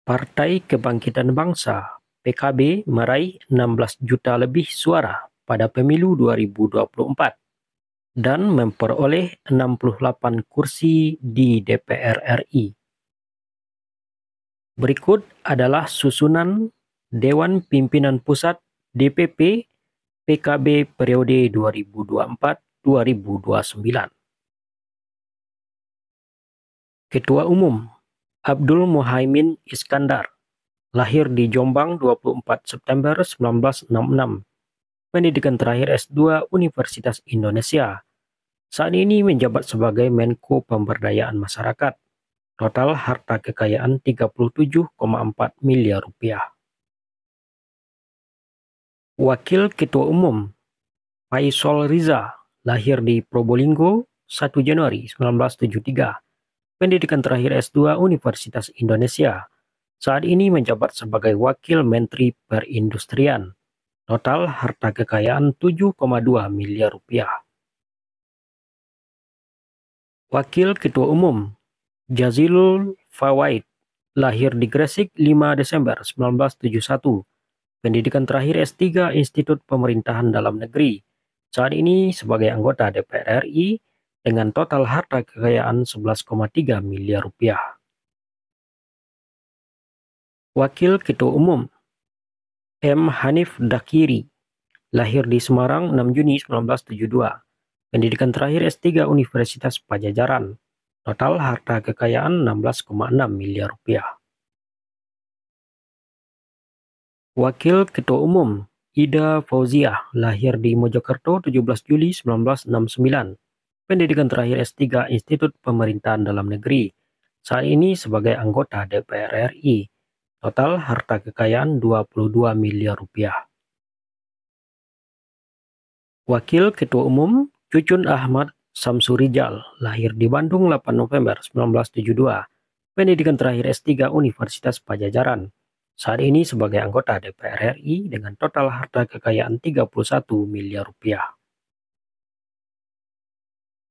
Partai Kebangkitan Bangsa (PKB) meraih 16 juta lebih suara pada pemilu 2024 dan memperoleh 68 kursi di DPR RI. Berikut adalah susunan Dewan Pimpinan Pusat DPP PKB periode 2024-2029. Ketua Umum Abdul Muhaimin Iskandar, lahir di Jombang 24 September 1966. Pendidikan terakhir S2 Universitas Indonesia. Saat ini menjabat sebagai Menko Pemberdayaan Masyarakat. Total harta kekayaan 37,4 miliar rupiah. Wakil Ketua Umum Faisal Riza, lahir di Probolinggo 1 Januari 1973. Pendidikan terakhir S2 Universitas Indonesia. Saat ini menjabat sebagai Wakil Menteri Perindustrian. Total harta kekayaan 7,2 miliar rupiah. Wakil Ketua Umum Jazilul Fawaid, lahir di Gresik 5 Desember 1971. Pendidikan terakhir S3 Institut Pemerintahan Dalam Negeri. Saat ini sebagai anggota DPR RI dengan total harta kekayaan 11,3 miliar rupiah. Wakil Ketua Umum M. Hanif Dakiri, lahir di Semarang 6 Juni 1972. Pendidikan terakhir S3 Universitas Pajajaran. Total harta kekayaan 16,6 miliar rupiah. Wakil Ketua Umum Ida Fauziah, lahir di Mojokerto 17 Juli 1969. Pendidikan terakhir S3 Institut Pemerintahan Dalam Negeri. Saat ini sebagai anggota DPR RI. Total harta kekayaan 22 miliar rupiah. Wakil Ketua Umum Cucun Ahmad Samsurijal, lahir di Bandung 8 November 1972. Pendidikan terakhir S3 Universitas Pajajaran. Saat ini sebagai anggota DPR RI dengan total harta kekayaan 31 miliar rupiah.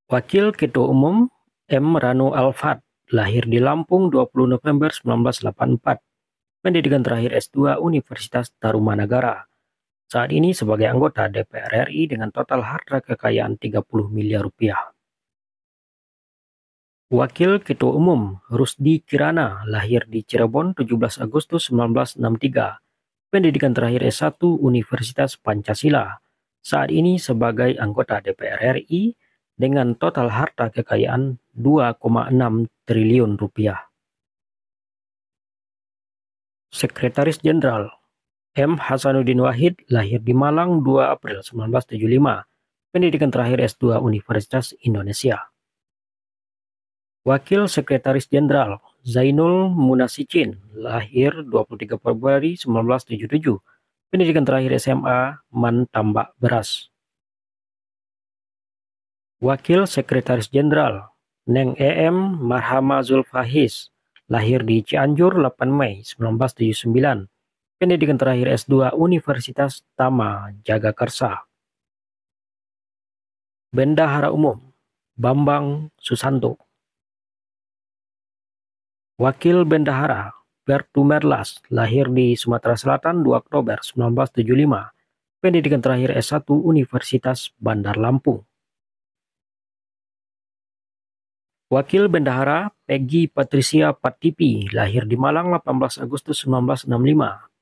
Wakil Ketua Umum M. Rano Alfat, lahir di Lampung 20 November 1984. Pendidikan terakhir S2 Universitas Tarumanagara. Saat ini sebagai anggota DPR RI dengan total harta kekayaan 30 miliar rupiah. Wakil Ketua Umum Rusdi Kirana, lahir di Cirebon 17 Agustus 1963. Pendidikan terakhir S1 Universitas Pancasila. Saat ini sebagai anggota DPR RI dengan total harta kekayaan 2,6 triliun rupiah. Sekretaris Jenderal M. Hasanuddin Wahid, lahir di Malang 2 April 1975. Pendidikan terakhir S2 Universitas Indonesia. Wakil Sekretaris Jenderal Zainul Munasicin, lahir 23 Februari 1977. Pendidikan terakhir SMA Man Tambak Beras. Wakil Sekretaris Jenderal Neng EM Marhama Zulfahis, lahir di Cianjur 8 Mei 1979. Pendidikan terakhir S2 Universitas Tama Jagakarsa. Bendahara Umum Bambang Susanto. Wakil Bendahara Bertu Merlas, lahir di Sumatera Selatan 2 Oktober 1975. Pendidikan terakhir S1 Universitas Bandar Lampung. Wakil Bendahara Peggy Patricia Patipi, lahir di Malang 18 Agustus 1965.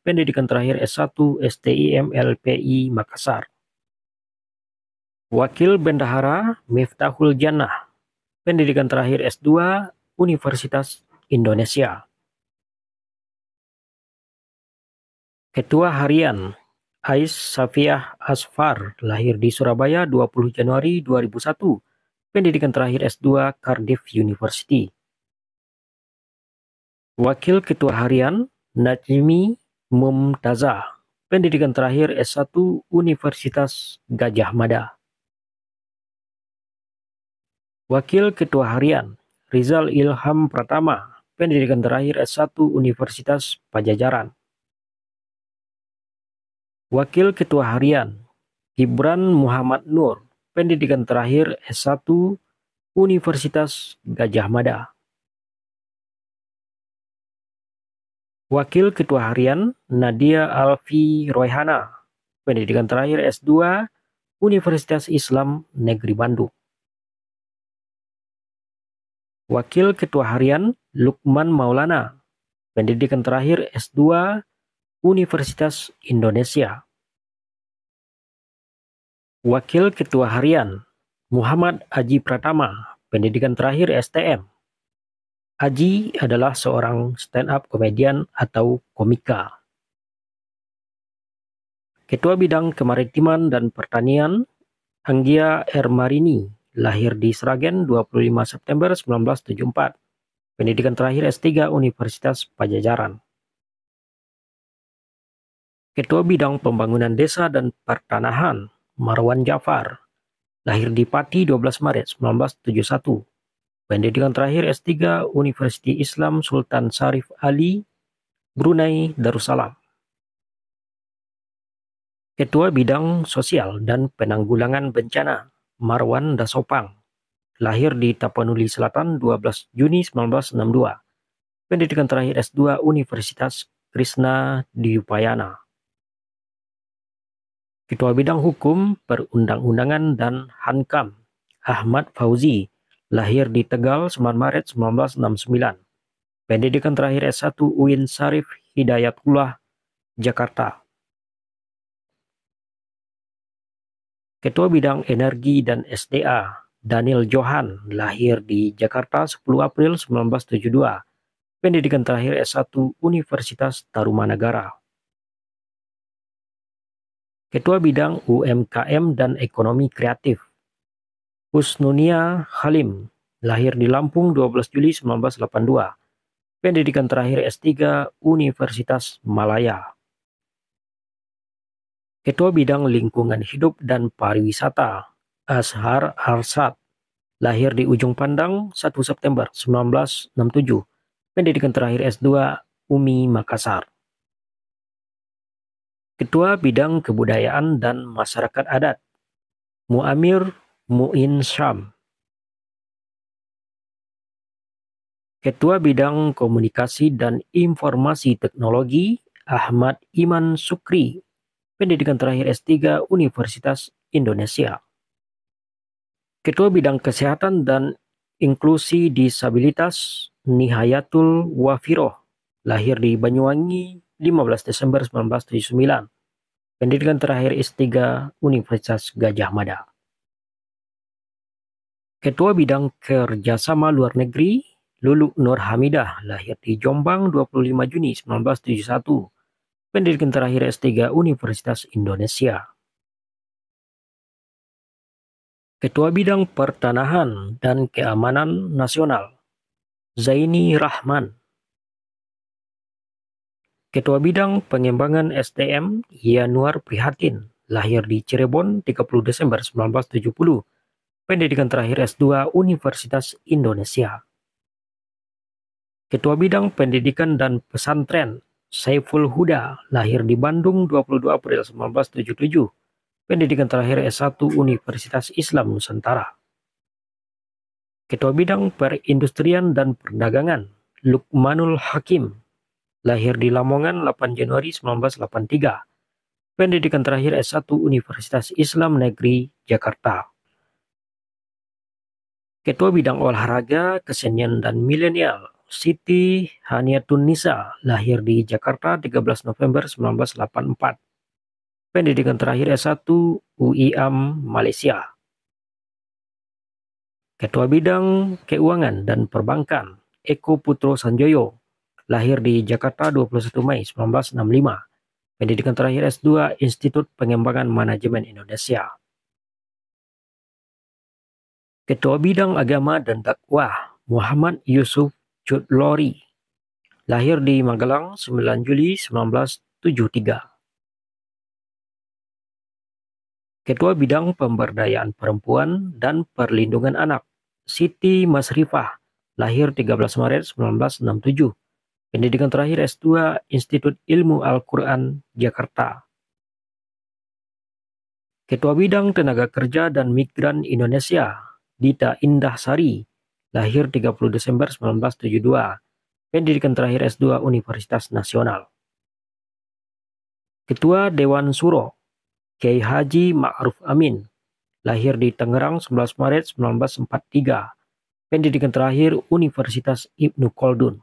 Pendidikan terakhir S1 STIM LPI Makassar. Wakil Bendahara Miftahul Jannah, pendidikan terakhir S2 Universitas Indonesia. Ketua Harian Ais Safiah Asfar, lahir di Surabaya 20 Januari 2001. Pendidikan terakhir S2 Cardiff University. Wakil Ketua Harian Najmi Mumtazah, pendidikan terakhir S1 Universitas Gadjah Mada. Wakil Ketua Harian Rizal Ilham Pratama, pendidikan terakhir S1 Universitas Pajajaran. Wakil Ketua Harian Gibran Muhammad Nur, pendidikan terakhir S1 Universitas Gadjah Mada. Wakil Ketua Harian Nadia Alfi Royhana, pendidikan terakhir S2, Universitas Islam Negeri Bandung. Wakil Ketua Harian Lukman Maulana, pendidikan terakhir S2, Universitas Indonesia. Wakil Ketua Harian Muhammad Aji Pratama, pendidikan terakhir STM. Aji adalah seorang stand-up komedian atau komika. Ketua Bidang Kemaritiman dan Pertanian Anggia Ermarini, lahir di Sragen 25 September 1974. Pendidikan terakhir S3 Universitas Pajajaran. Ketua Bidang Pembangunan Desa dan Pertanahan Marwan Jafar, lahir di Pati 12 Maret 1971. Pendidikan terakhir S3 Universiti Islam Sultan Syarif Ali, Brunei Darussalam. Ketua Bidang Sosial dan Penanggulangan Bencana Marwan Dasopang, lahir di Tapanuli Selatan 12 Juni 1962. Pendidikan terakhir S2 Universitas Krishna Diyupayana. Ketua Bidang Hukum, Perundang-undangan dan Hankam Ahmad Fauzi, lahir di Tegal 9 Maret 1969. Pendidikan terakhir S1 UIN Syarif Hidayatullah, Jakarta. Ketua Bidang Energi dan SDA Daniel Johan, lahir di Jakarta 10 April 1972. Pendidikan terakhir S1 Universitas Tarumanagara. Ketua Bidang UMKM dan Ekonomi Kreatif Husnunia Halim, lahir di Lampung 12 Juli 1982. Pendidikan terakhir S3 Universitas Malaya. Ketua Bidang Lingkungan Hidup dan Pariwisata Azhar Arsad, lahir di Ujung Pandang 1 September 1967. Pendidikan terakhir S2 UMI Makassar. Ketua Bidang Kebudayaan dan Masyarakat Adat Muamir Muin Syam. Ketua Bidang Komunikasi dan Informasi Teknologi Ahmad Iman Sukri. Pendidikan terakhir S3 Universitas Indonesia. Ketua Bidang Kesehatan dan Inklusi Disabilitas Nihayatul Wafiroh, lahir di Banyuwangi 15 Desember 1979. Pendidikan terakhir S3 Universitas Gadjah Mada. Ketua Bidang Kerjasama Luar Negeri Lulu Nur Hamidah, lahir di Jombang 25 Juni 1971. Pendidikan terakhir S3 Universitas Indonesia. Ketua Bidang Pertanahan dan Keamanan Nasional Zaini Rahman. Ketua Bidang Pengembangan SDM Yanuar Prihatin, lahir di Cirebon 30 Desember 1970. Pendidikan terakhir S2 Universitas Indonesia. Ketua Bidang Pendidikan dan Pesantren Saiful Huda, lahir di Bandung 22 April 1977. Pendidikan terakhir S1 Universitas Islam Nusantara. Ketua Bidang Perindustrian dan Perdagangan Lukmanul Hakim, lahir di Lamongan 8 Januari 1983. Pendidikan terakhir S1 Universitas Islam Negeri Jakarta. Ketua Bidang Olahraga, Kesenian dan Milenial Siti Haniatun Nisa, lahir di Jakarta 13 November 1984. Pendidikan terakhir S1 UIAM Malaysia. Ketua Bidang Keuangan dan Perbankan Eko Putro Sanjoyo, lahir di Jakarta 21 Mei 1965. Pendidikan terakhir S2 Institut Pengembangan Manajemen Indonesia. Ketua Bidang Agama dan Dakwah Muhammad Yusuf Cudlori, lahir di Magelang 9 Juli 1973. Ketua Bidang Pemberdayaan Perempuan dan Perlindungan Anak Siti Masrifah, lahir 13 Maret 1967. Pendidikan terakhir S2 Institut Ilmu Al-Quran Jakarta. Ketua Bidang Tenaga Kerja dan Migran Indonesia Dita Indah Sari, lahir 30 Desember 1972. Pendidikan terakhir S2 Universitas Nasional. Ketua Dewan Suro, Kiai Haji Ma'ruf Amin, lahir di Tangerang 11 Maret 1943. Pendidikan terakhir Universitas Ibnu Khaldun.